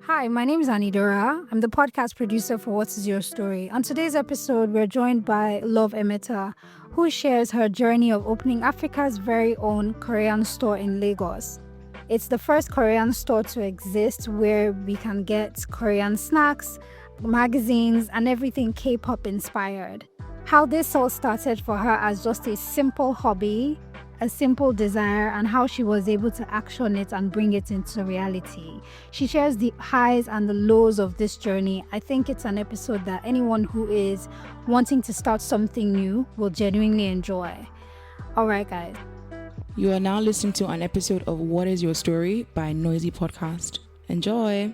Hi, my name is Anidora. I'm the podcast producer for What Is Your Story. On today's episode, we're joined by Love Emeter, who shares her journey of opening Africa's very own Korean store in Lagos. It's the first Korean store to exist where we can get Korean snacks, magazines, and everything K-pop inspired. How this all started for her as just a simple hobby, a simple desire, and how she was able to action it and bring it into reality. She shares the highs and the lows of this journey. I think it's an episode that anyone who is wanting to start something new will genuinely enjoy. All right, guys. You are now listening to an episode of What Is Your Story by Noisy Podcast. Enjoy!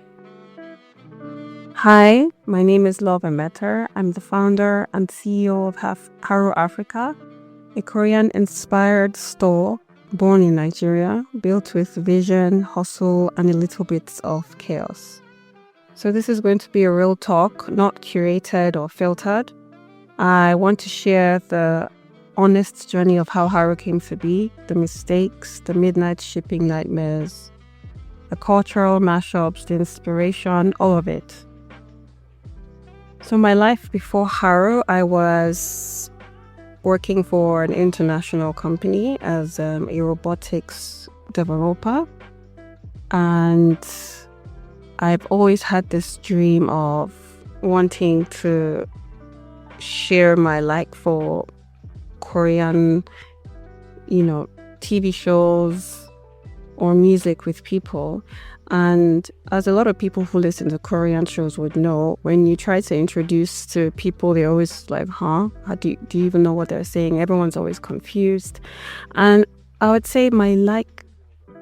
Hi, my name is Love Emeter. I'm the founder and CEO of Haru Africa, a Korean-inspired store born in Nigeria, built with vision, hustle, and a little bit of chaos. So this is going to be a real talk, not curated or filtered. I want to share the honest journey of how Haru came to be, the mistakes, the midnight shipping nightmares, the cultural mashups, the inspiration, all of it. So my life before Haru, I was working for an international company as a robotics developer. And I've always had this dream of wanting to share my like for Korean, TV shows or music with people. And as a lot of people who listen to Korean shows would know, when you try to introduce to people, they're always like, How do you even know what they're saying? Everyone's always confused. And I would say my like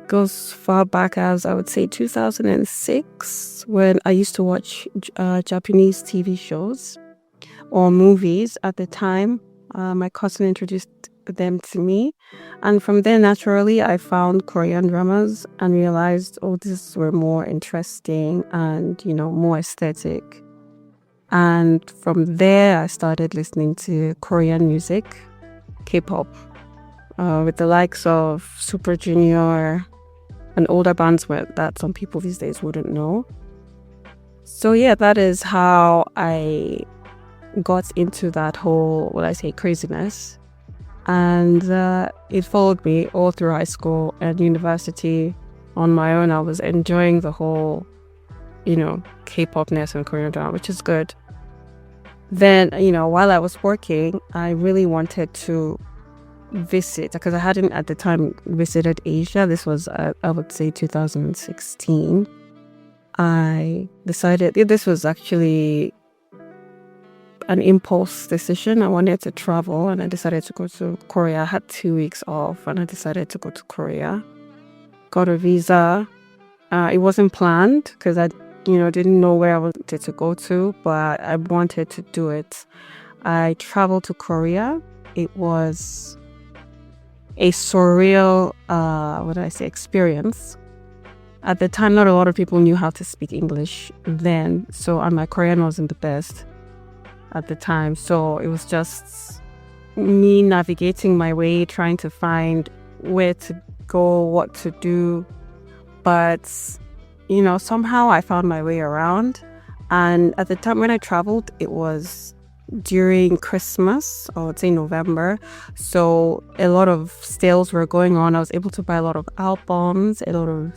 goes far back as, I would say, 2006, when I used to watch Japanese TV shows or movies at the time. My cousin introduced them to me, and from there naturally I found Korean dramas and realized these were more interesting and more aesthetic. And from there I started listening to Korean music, K-pop, with the likes of Super Junior and older bands that some people these days wouldn't know. So yeah, that is how I got into that whole, craziness. And it followed me all through high school and university. On my own, I was enjoying the whole, K-popness and Korean drama, which is good. Then, while I was working, I really wanted to visit, because I hadn't at the time visited Asia. This was, I would say, 2016. I decided, this was actually an impulse decision. I wanted to travel and I decided to go to Korea. I had 2 weeks off and I decided to go to Korea. Got a visa. It wasn't planned because I, didn't know where I wanted to go to, but I wanted to do it. I traveled to Korea. It was a surreal, experience. At the time, not a lot of people knew how to speak English then, and my Korean wasn't the best at the time. So it was just me navigating my way, trying to find where to go, what to do. But, somehow I found my way around. And at the time when I traveled, it was during Christmas, I would say November. So a lot of sales were going on. I was able to buy a lot of albums, a lot of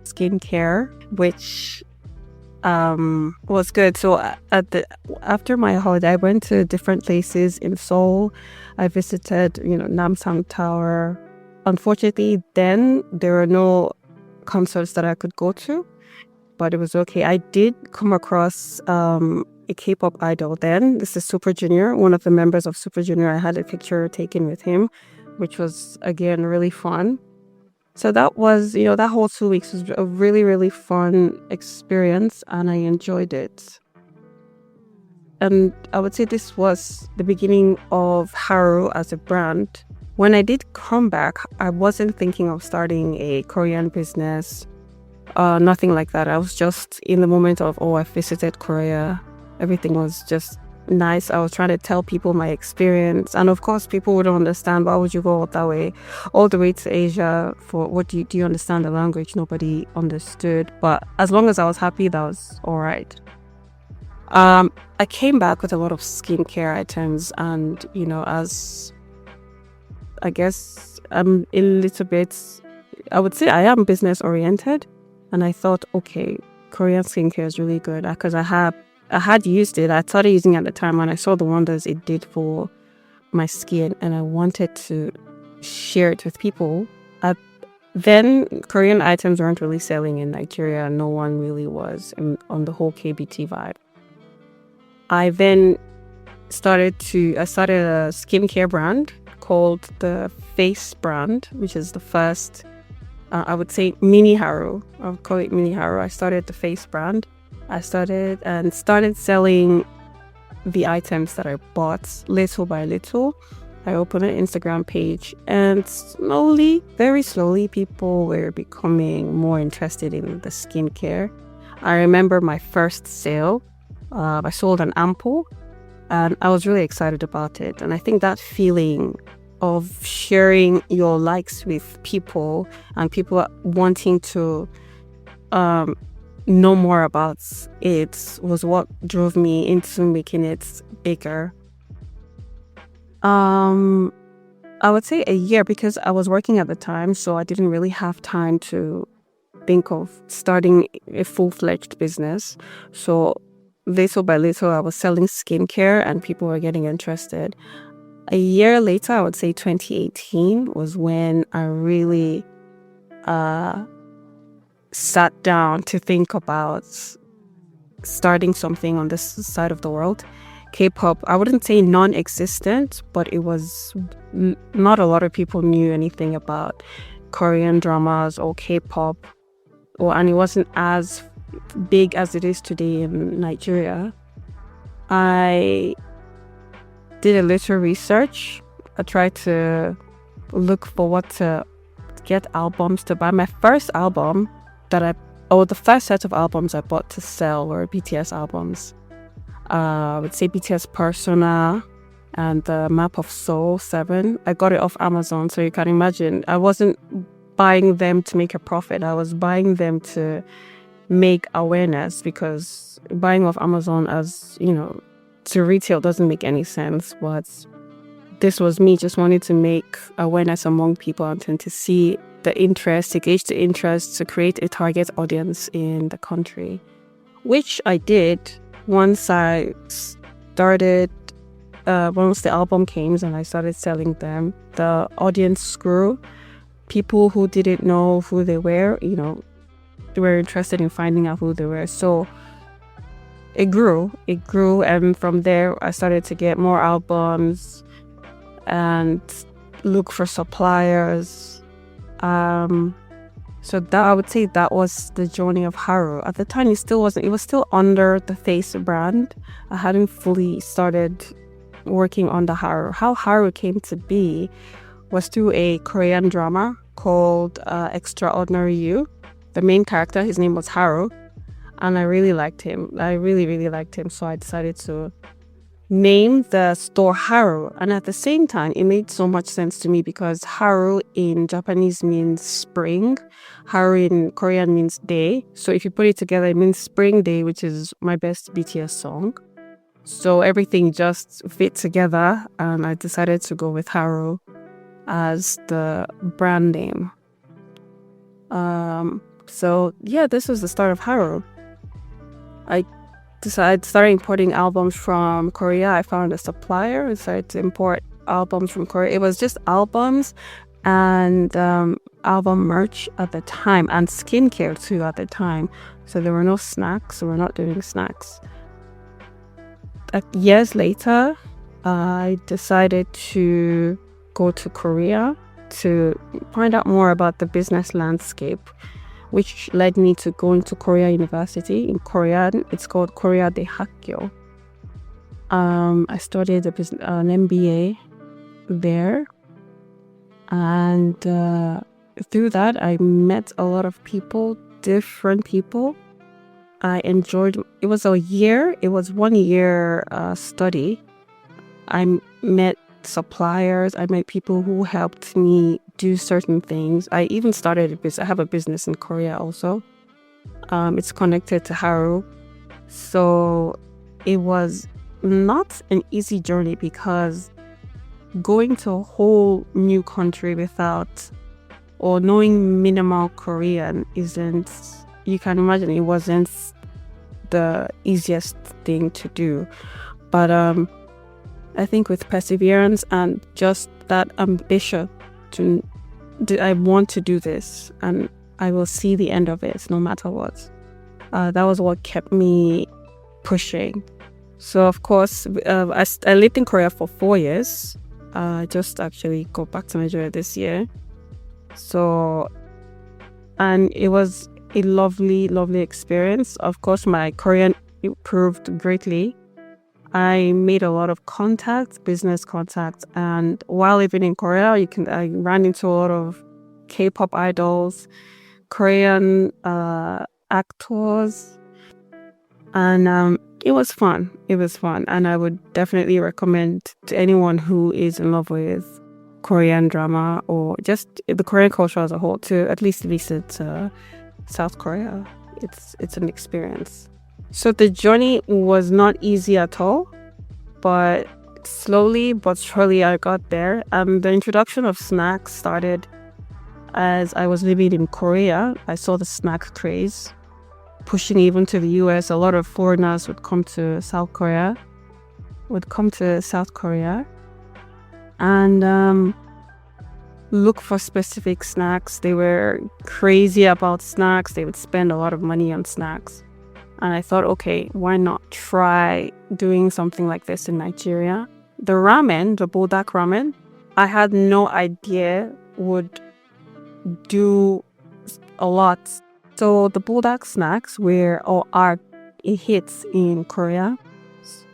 skincare, which was good. So after my holiday, I went to different places in Seoul. I visited, Namsan Tower. Unfortunately, then there were no concerts that I could go to, but it was okay. I did come across a K-pop idol then. This is Super Junior, one of the members of Super Junior. I had a picture taken with him, which was, again, really fun. So that was, that whole 2 weeks was a really, really fun experience and I enjoyed it. And I would say this was the beginning of Haru as a brand. When I did come back, I wasn't thinking of starting a Korean business, nothing like that. I was just in the moment of, I visited Korea. Everything was just, nice. I was trying to tell people my experience, and of course people wouldn't understand. Why would you go all the way to Asia for what? Do you understand the language? Nobody understood, but as long as I was happy, that was all right. I came back with a lot of skincare items, and as I guess I'm a little bit, I would say I am business oriented, and I thought, okay, Korean skincare is really good because I had used it. I started using it at the time, and I saw the wonders it did for my skin, and I wanted to share it with people. Then Korean items weren't really selling in Nigeria. No one really was on the whole KBT vibe. I then started a skincare brand called the Face brand, which is the first, I would say, mini Haru. I would call it mini Haru. I started the Face brand. I started selling the items that I bought little by little. I opened an Instagram page, and slowly, very slowly, people were becoming more interested in the skincare. I remember my first sale. I sold an ampoule, and I was really excited about it. And I think that feeling of sharing your likes with people and people wanting to know more about it was what drove me into making it bigger. I would say a year, because I was working at the time, so I didn't really have time to think of starting a full-fledged business. So little by little, I was selling skincare and people were getting interested. A year later, I would say 2018 was when I really sat down to think about starting something on this side of the world. K-pop, I wouldn't say non-existent, but it was not a lot of people knew anything about Korean dramas or K-pop, and it wasn't as big as it is today in Nigeria. I did a little research. I tried to look for what to get albums to buy. My first album the first set of albums I bought to sell were BTS albums. I would say BTS Persona and the Map of Soul 7. I got it off Amazon, so you can imagine I wasn't buying them to make a profit. I was buying them to make awareness, because buying off Amazon to retail doesn't make any sense. But this was me just wanting to make awareness among people and to see the interest, to gauge the interest, to create a target audience in the country, which I did. Once I started, once the album came and I started selling them, the audience grew. People who didn't know who they were, they were interested in finding out who they were. So it grew, and from there I started to get more albums and look for suppliers. So that, I would say, that was the journey of Haru. At the time, it was still under the Face brand. I hadn't fully started working on the Haru. How Haru came to be was through a Korean drama called Extraordinary You. The main character, his name was Haru, and I really liked him. I really, really liked him. So I decided to name the store Haru. And at the same time, it made so much sense to me because Haru in Japanese means spring. Haru in Korean means day. So if you put it together, it means spring day, which is my best BTS song. So everything just fit together, and I decided to go with Haru as the brand name. So yeah, this was the start of Haru. I started importing albums from Korea. I found a supplier and started to import albums from Korea. It was just albums and album merch at the time, and skincare too at the time. So there were no snacks. So we're not doing snacks. Years later, I decided to go to Korea to find out more about the business landscape, which led me to going to Korea University. In Korean, it's called Korea Daehakgyo. I studied an MBA there, and through that, I met a lot of people, different people, I enjoyed. It was a year. It was 1 year study. I met suppliers. I met people who helped me do certain things. I even started a business. I have a business in Korea also. It's connected to Haru. So it was not an easy journey because going to a whole new country without or knowing minimal Korean isn't, you can imagine it wasn't the easiest thing to do. But I think with perseverance and just that ambition I want to do this and I will see the end of it no matter what. That was what kept me pushing. So of course, I lived in Korea for 4 years. I just actually got back to Nigeria this year. So, and it was a lovely, lovely experience. Of course, my Korean improved greatly. I made a lot of contacts, business contacts, and while living in Korea, I ran into a lot of K-pop idols, Korean actors, and it was fun. It was fun, and I would definitely recommend to anyone who is in love with Korean drama or just the Korean culture as a whole to at least visit South Korea. It's an experience. So the journey was not easy at all, but slowly but surely I got there. The introduction of snacks started as I was living in Korea. I saw the snack craze pushing even to the US. A lot of foreigners would come to South Korea and look for specific snacks. They were crazy about snacks. They would spend a lot of money on snacks. And I thought, okay, why not try doing something like this in Nigeria? The ramen, the buldak ramen, I had no idea would do a lot. So the buldak snacks are a hit in Korea,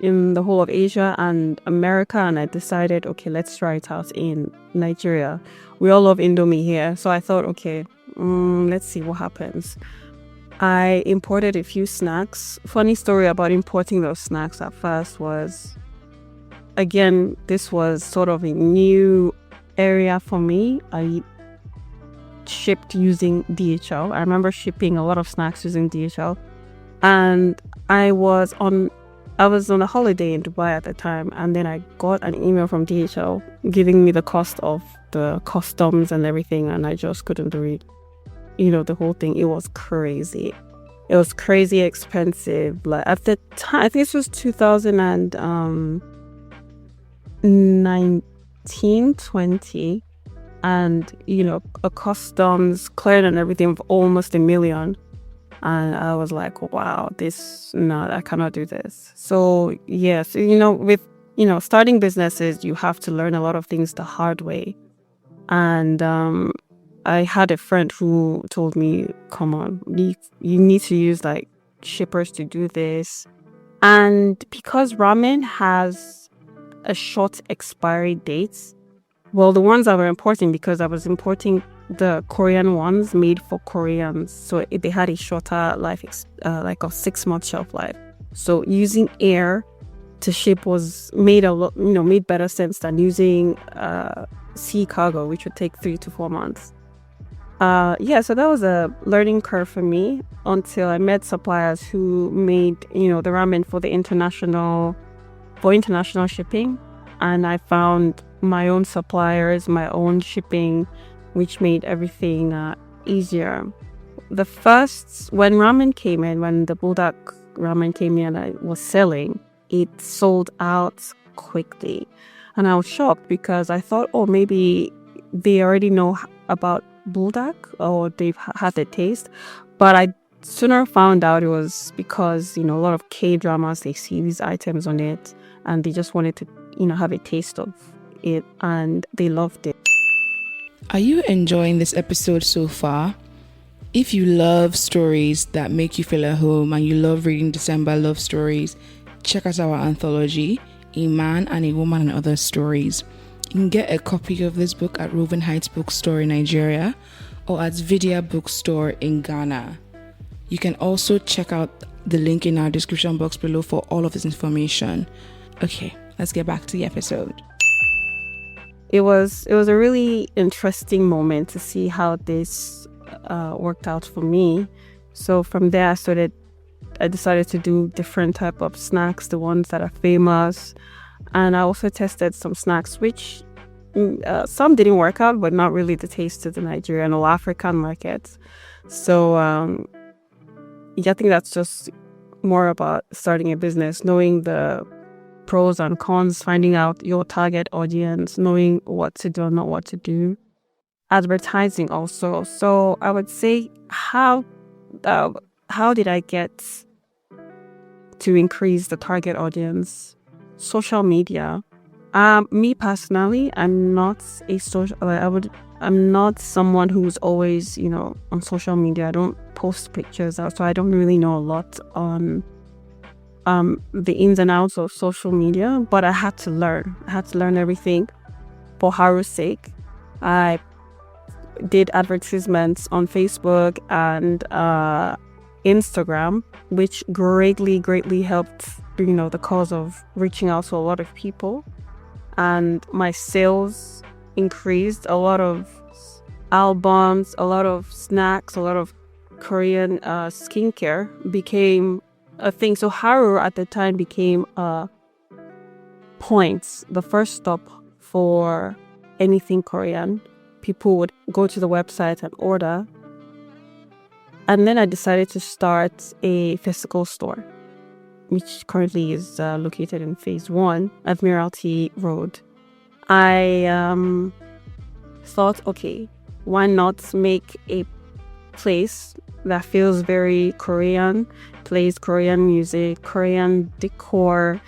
in the whole of Asia and America, and I decided, okay, let's try it out in Nigeria. We all love Indomie here, so I thought, okay, let's see what happens. I imported a few snacks. Funny story about importing those snacks at first was, again, this was sort of a new area for me. I shipped using DHL. I remember shipping a lot of snacks using DHL, and I was on a holiday in Dubai at the time, and then I got an email from DHL giving me the cost of the customs and everything, and I just couldn't read, the whole thing. It was crazy. It was crazy expensive. Like at the time, I think this was 2019, 20, and a customs cleared and everything of almost $1 million. And I was like, wow, I cannot do this. So yes, with, starting businesses, you have to learn a lot of things the hard way. And I had a friend who told me, come on, you need to use like shippers to do this. And because ramen has a short expiry date, well, the ones that were importing, because I was importing the Korean ones made for Koreans, so they had a shorter life, like a 6-month shelf life. So using air to ship made better sense than using sea cargo, which would take 3 to 4 months. So that was a learning curve for me until I met suppliers who made the ramen for international shipping, and I found my own suppliers, my own shipping, which made everything easier. When the buldak ramen came in and I was selling, it sold out quickly. And I was shocked because I thought, maybe they already know about buldak or they've had the taste. But I sooner found out it was because, a lot of K-dramas, they see these items on it and they just wanted to, have a taste of it, and they loved it. Are you enjoying this episode so far? If you love stories that make you feel at home and you love reading December love stories, check out our anthology, A Man and a Woman and Other Stories. You can get a copy of this book at Roven Heights Bookstore in Nigeria or at Vidya Bookstore in Ghana. You can also check out the link in our description box below for all of this information. Okay, let's get back to the episode. It was a really interesting moment to see how this worked out for me. So from there, I decided to do different type of snacks, the ones that are famous, and I also tested some snacks which some didn't work out, but not really the taste of the Nigerian or African markets. So I think that's just more about starting a business, knowing the pros and cons, finding out your target audience, knowing what to do and not what to do. Advertising also. So I would say how did I get to increase the target audience? Social media. Me personally, I'm not a I'm not someone who's always, on social media. I don't post pictures, so I don't really know a lot on the ins and outs of social media, but I had to learn. I had to learn everything for Haru's sake. I did advertisements on Facebook and Instagram, which greatly helped, the cause of reaching out to a lot of people. And my sales increased. A lot of albums, a lot of snacks, a lot of Korean skincare became a thing. So Haru at the time became points, the first stop for anything Korean. People would go to the website and order. And then I decided to start a physical store, which currently is located in phase 1, Admiralty Road. I thought, okay, why not make a place that feels very Korean, plays Korean music, Korean decor,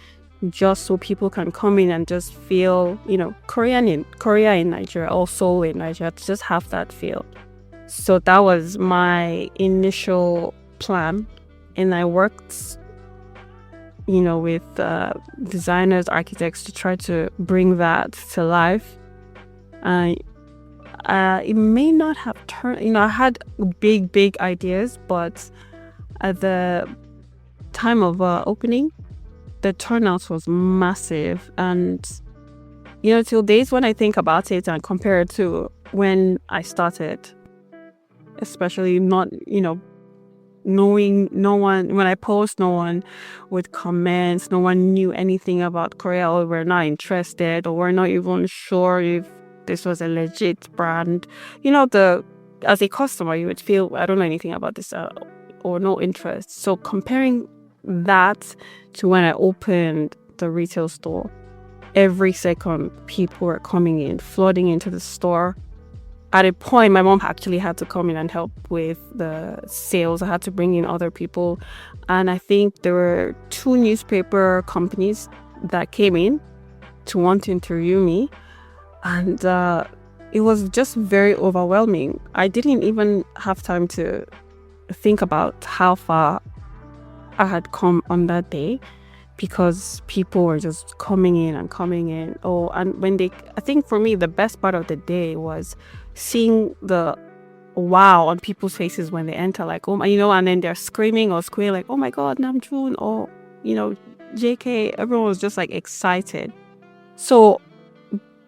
just so people can come in and just feel, Korea in Nigeria, or Seoul in Nigeria, to just have that feel. So that was my initial plan, and I worked, with designers, architects to try to bring that to life. It may not have turned, I had big ideas, but at the time of opening, the turnout was massive. And, till days when I think about it and compare it to when I started, especially not, knowing no one, when I post, no one would comment, no one knew anything about Korea, or we're not interested, or we're not even sure if this was a legit brand. As a customer, you would feel, I don't know anything about this, or no interest. So comparing that to when I opened the retail store, every second people were coming in, flooding into the store. At a point, my mom actually had to come in and help with the sales. I had to bring in other people. And I think there were 2 newspaper companies that came in to want to interview me. And it was just very overwhelming. I didn't even have time to think about how far I had come on that day, because people were just coming in. And I think for me, the best part of the day was seeing the wow on people's faces when they enter, like, oh my, and then they're screaming or squealing, like, oh my God, Namjoon, or, JK. Everyone was just like excited. So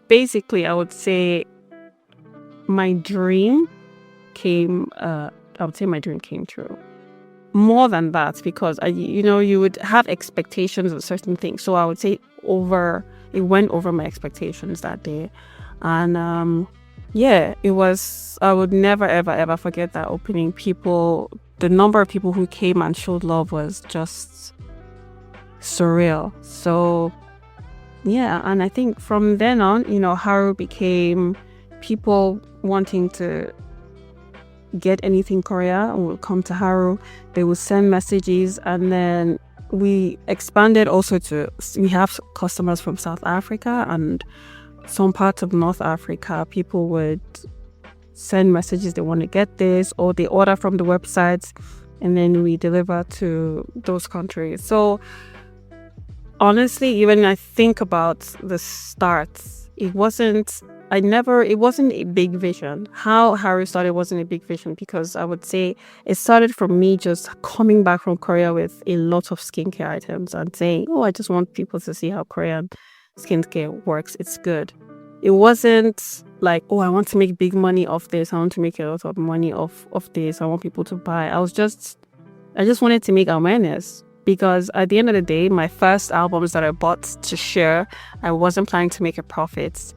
basically, I would say my dream came true. More than that, because you would have expectations of certain things. So I would say it went over my expectations that day. And it was, I would never ever forget that opening. The number of people who came and showed love was just surreal. So and I think from then on, Haru became people wanting to get anything Korea will come to Haru. They will send messages, and then we expanded also we have customers from South Africa and some parts of North Africa. People would send messages, they want to get this, or they order from the websites, and then we deliver to those countries. So honestly, even I think about the start, it wasn't it wasn't a big vision. How Haru started wasn't a big vision, because I would say it started from me just coming back from Korea with a lot of skincare items and saying, oh, I just want people to see how Korean skincare works. It's good. It wasn't like, oh, I want to make big money off this. I want to make a lot of money off this. I want people to buy. I just wanted to make awareness, because at the end of the day, my first albums that I bought to share, I wasn't planning to make a profit.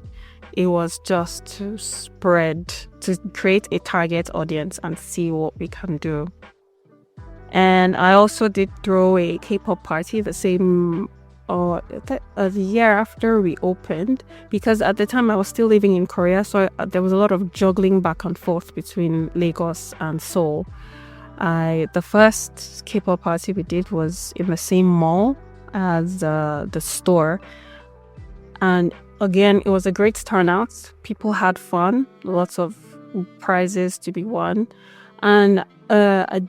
It was just to spread, to create a target audience and see what we can do. And I also did throw a K-pop party the same a year after we opened, because at the time I was still living in Korea, so there was a lot of juggling back and forth between Lagos and Seoul. The first K-pop party we did was in the same mall as the store, and again, it was a great turnout. People had fun, lots of prizes to be won, and I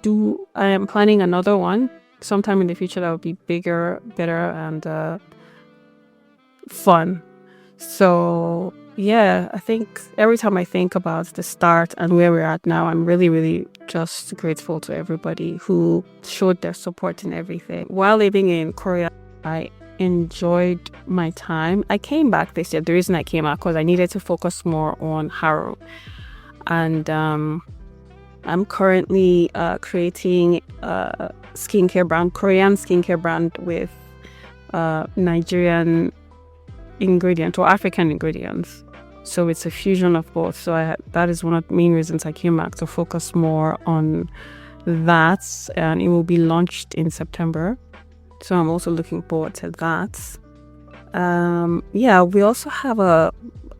am planning another one sometime in the future that will be bigger, better, and fun. So yeah, I think every time I think about the start and where we're at now, I'm really, really just grateful to everybody who showed their support in everything. While living in Korea, I enjoyed my time. I came back this year. The reason I came out because I needed to focus more on Haru, and I'm currently creating a skincare brand, Korean skincare brand with Nigerian ingredients or African ingredients. So it's a fusion of both. So that is one of the main reasons I came back, to focus more on that, and it will be launched in September. So I'm also looking forward to that. We also have a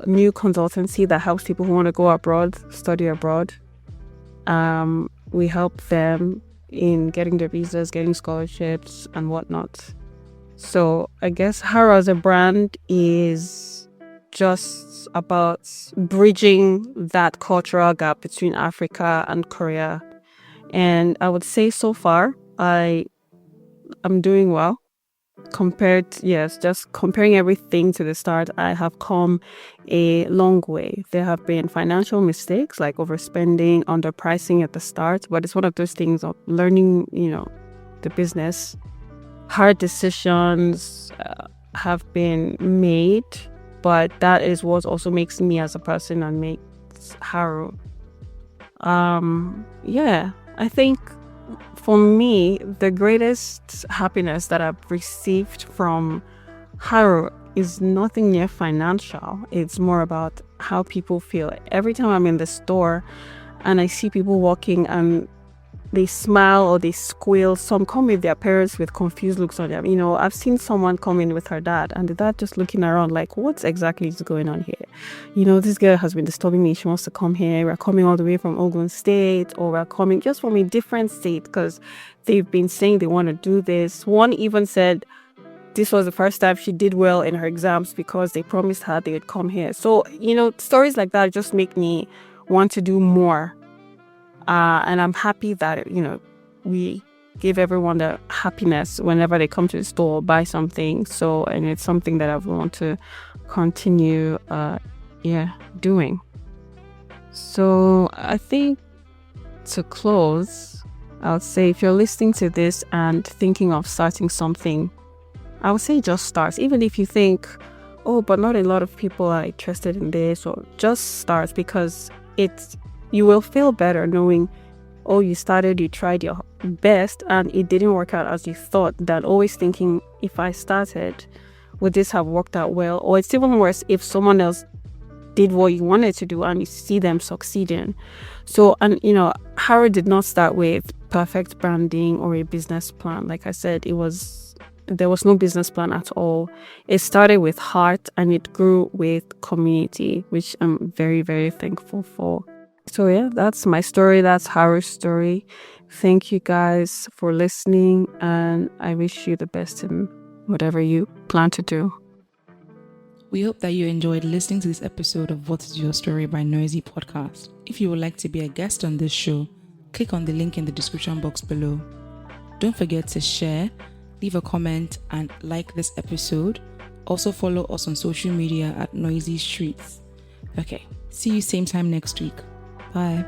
new consultancy that helps people who want to go abroad, study abroad. We help them in getting their visas, getting scholarships and whatnot. So I guess Haru as a brand is just about bridging that cultural gap between Africa and Korea. And I would say so far, I'm doing well. Just comparing everything to the start, I have come a long way. There have been financial mistakes like overspending, underpricing at the start, but it's one of those things of learning, the business. Hard decisions have been made, but that is what also makes me as a person and makes Haru. I think for me, the greatest happiness that I've received from Haru is nothing near financial. It's more about how people feel. Every time I'm in the store and I see people walking and they smile or they squeal, some come with their parents with confused looks on them. I've seen someone come in with her dad, and the dad just looking around like, what exactly is going on here? This girl has been disturbing me. She wants to come here. We're coming all the way from Ogun State, or we're coming just from a different state because they've been saying they want to do this. One even said this was the first time she did well in her exams because they promised her they would come here. So, stories like that just make me want to do more. And I'm happy that, we give everyone the happiness whenever they come to the store, buy something. So, and it's something that I want to continue, doing. So I think to close, I would say if you're listening to this and thinking of starting something, I would say just start. Even if you think, oh, but not a lot of people are interested in this, or just start, because you will feel better knowing, oh, you started, you tried your best and it didn't work out as you thought, than always thinking, if I started, would this have worked out well? Or it's even worse if someone else did what you wanted to do and you see them succeeding. So, and Haru did not start with perfect branding or a business plan. Like I said, there was no business plan at all. It started with heart and it grew with community, which I'm very, very thankful for. So yeah, that's my story. That's Haru's story. Thank you guys for listening, and I wish you the best in whatever you plan to do. We hope that you enjoyed listening to this episode of What is Your Story by Noisy Podcast. If you would like to be a guest on this show, click on the link in the description box below. Don't forget to share, leave a comment, and like this episode. Also follow us on social media at Noisy Streets. Okay, see you same time next week. Bye.